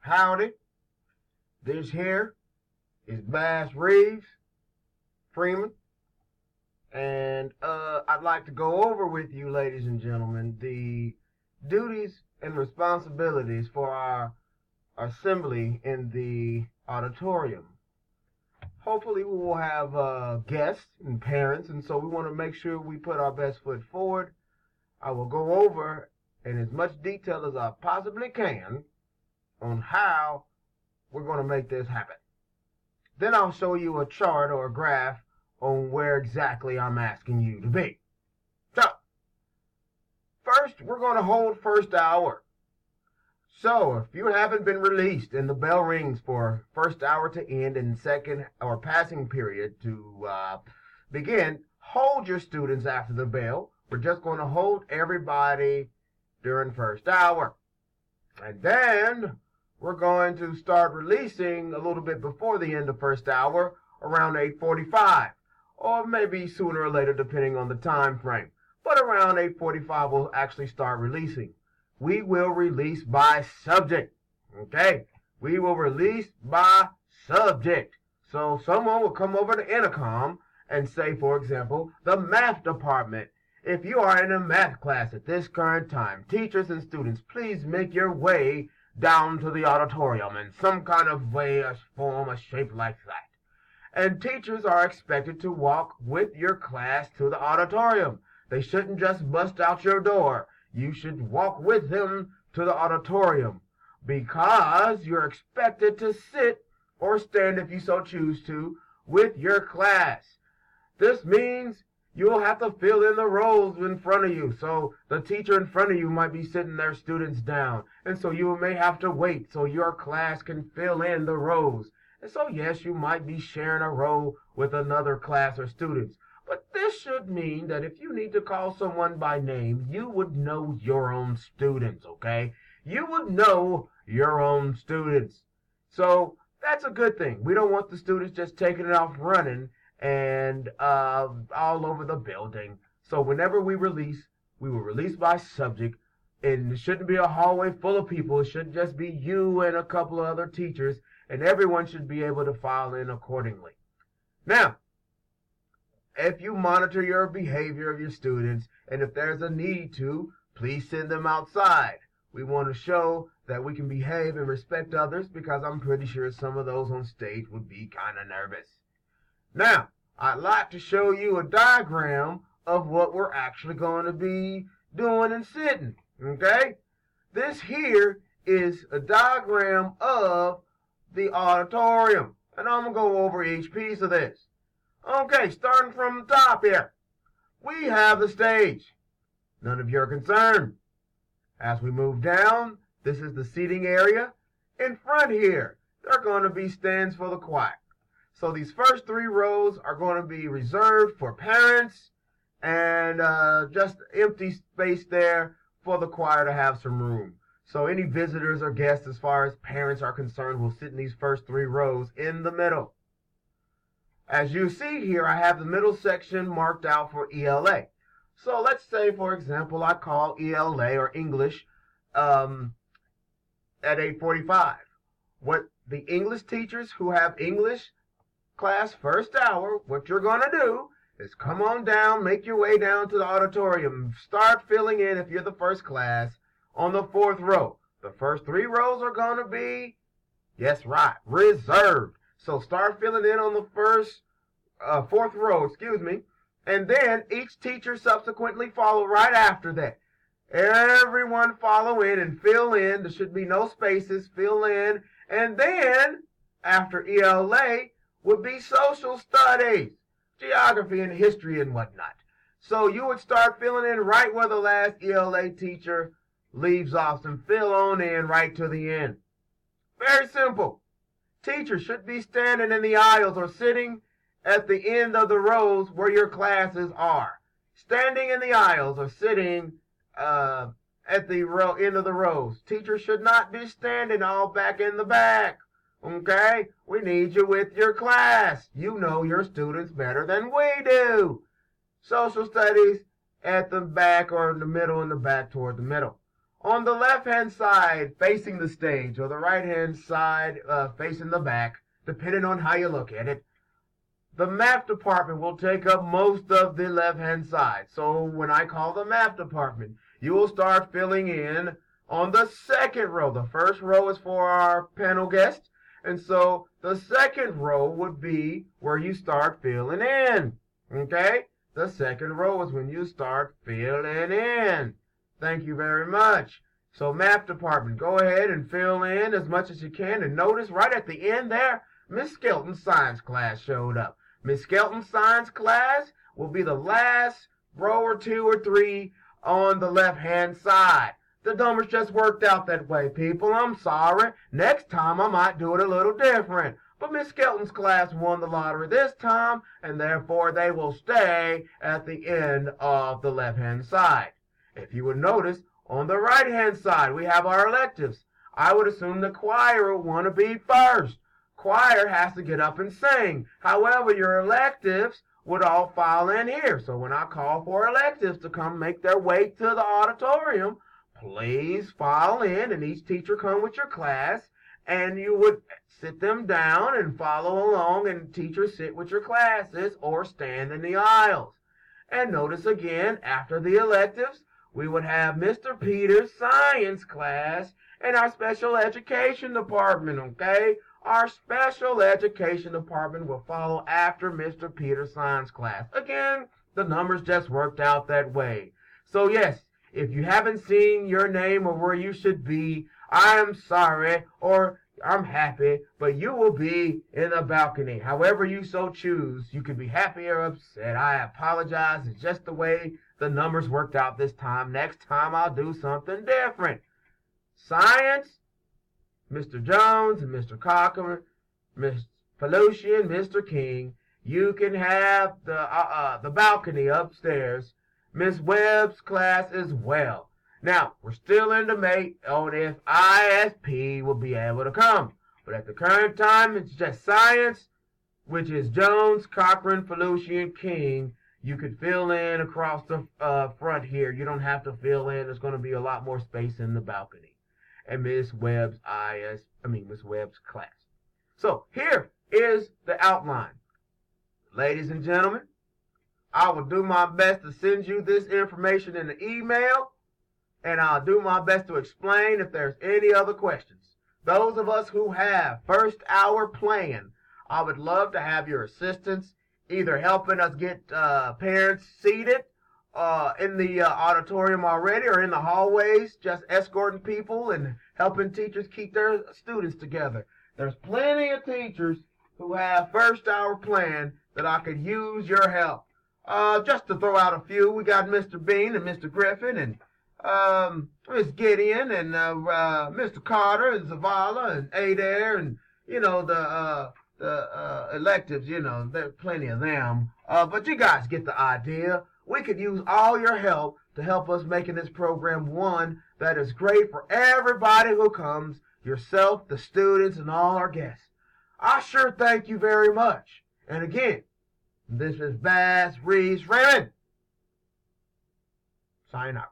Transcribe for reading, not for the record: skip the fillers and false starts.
Howdy. This here is Bass Reeves Freeman, and I'd like to go over with you, ladies and gentlemen, the duties and responsibilities for our assembly in the auditorium. Hopefully, we will have guests and parents, and so we want to make sure we put our best foot forward. I will go over in as much detail as I possibly can on how we're going to make this happen. Then I'll show you a chart or a graph on where exactly I'm asking you to be. So, first, we're going to hold first hour. So, if you haven't been released and the bell rings for first hour to end and second or passing period to begin, hold your students after the bell. We're just going to hold everybody during first hour. And then we're going to start releasing a little bit before the end of first hour, around 8:45, or maybe sooner or later depending on the time frame. But around 8:45 we'll actually start releasing. We will release by subject. Okay? We will release by subject. So someone will come over to intercom and say, for example, the math department. If you are in a math class at this current time, teachers and students, please make your way down to the auditorium in some kind of way, a form, a shape like that. And teachers are expected to walk with your class to the auditorium. They shouldn't just bust out your door. You should walk with them to the auditorium because you're expected to sit or stand if you so choose to with your class. This means you'll have to fill in the rows in front of you. So the teacher in front of you might be sitting their students down. And so you may have to wait so your class can fill in the rows. And so yes, you might be sharing a row with another class or students. But this should mean that if you need to call someone by name, you would know your own students, okay? You would know your own students. So that's a good thing. We don't want the students just taking it off running and all over the building. So whenever we will release by subject, and it shouldn't be a hallway full of people. It should just be you and a couple of other teachers, and everyone should be able to file in accordingly. Now, if you monitor your behavior of your students, and if there's a need to, please send them outside. We want to show that we can behave and respect others because I'm pretty sure some of those on stage would be kind of nervous. Now, I'd like to show you a diagram of what we're actually going to be doing and sitting, okay? This here is a diagram of the auditorium, and I'm going to go over each piece of this. Okay, starting from the top here, we have the stage. None of your concern. As we move down, this is the seating area. In front here, there are going to be stands for the choir. So these first three rows are going to be reserved for parents and just empty space there for the choir to have some room. So any visitors or guests as far as parents are concerned will sit in these first three rows in the middle. As you see here, I have the middle section marked out for ELA. So let's say, for example, I call ELA or English at 8:45. What the English teachers who have English class first hour, what you're going to do is come on down, make your way down to the auditorium, start filling in if you're the first class on the fourth row. The first three rows are going to be, yes, right, reserved. So start filling in on the fourth row, and then each teacher subsequently follow right after that. Everyone follow in and fill in. There should be no spaces, fill in, and then after ELA would be social studies, geography and history and whatnot. So you would start filling in right where the last ELA teacher leaves off and fill on in right to the end. Very simple. Teachers should be standing in the aisles or sitting at the end of the rows where your classes are. Standing in the aisles or sitting at the end of the rows. Teachers should not be standing all back in the back. Okay? We need you with your class. You know your students better than we do. Social studies at the back or in the middle, in the back toward the middle. On the left-hand side, facing the stage, or the right-hand side, facing the back, depending on how you look at it, the math department will take up most of the left-hand side. So when I call the math department, you will start filling in on the second row. The first row is for our panel guests, and so the second row would be where you start filling in. Okay? The second row is when you start filling in. Thank you very much. So math department, go ahead and fill in as much as you can. And notice right at the end there, Miss Skelton's science class showed up. Miss Skelton's science class will be the last row or two or three on the left-hand side. The numbers just worked out that way, people. I'm sorry. Next time I might do it a little different. But Miss Skelton's class won the lottery this time, and therefore they will stay at the end of the left-hand side. If you would notice, on the right-hand side, we have our electives. I would assume the choir will want to be first. Choir has to get up and sing. However, your electives would all file in here. So when I call for electives to come make their way to the auditorium, please file in, and each teacher come with your class, and you would sit them down and follow along, and teachers sit with your classes or stand in the aisles. And notice again, after the electives, we would have Mr. Peters' science class and our special education department, okay? Our special education department will follow after Mr. Peters' science class. Again, the numbers just worked out that way. So yes, if you haven't seen your name or where you should be, I'm sorry or I'm happy, but you will be in the balcony. However you so choose, you can be happy or upset. I apologize. It's just the way the numbers worked out this time. Next time I'll do something different. Science, Mr. Jones and Mr. Cochran, Miss Felucian, Mr. King, you can have the balcony upstairs. Miss Webb's class as well. Now, we're still in debate on if ISP will be able to come. But at the current time, it's just science, which is Jones, Cochran, Felucian, King. You could fill in across the front here. You don't have to fill in. There's going to be a lot more space in the balcony. And Miss Webb's class. So here is the outline. Ladies and gentlemen, I will do my best to send you this information in the email, and I'll do my best to explain if there's any other questions. Those of us who have first hour plan, I would love to have your assistance, either helping us get parents seated in the auditorium already, or in the hallways, just escorting people and helping teachers keep their students together. There's plenty of teachers who have first hour plan that I could use your help. Just to throw out a few, we got Mr. Bean and Mr. Griffin and Miss Gideon and Mr. Carter and Zavala and Adair and, you know, the electives, you know, there's plenty of them. But you guys get the idea. We could use all your help to help us making this program one that is great for everybody who comes, yourself, the students, and all our guests. I sure thank you very much. And again, this is Bass Reeves Freeman. Sign out.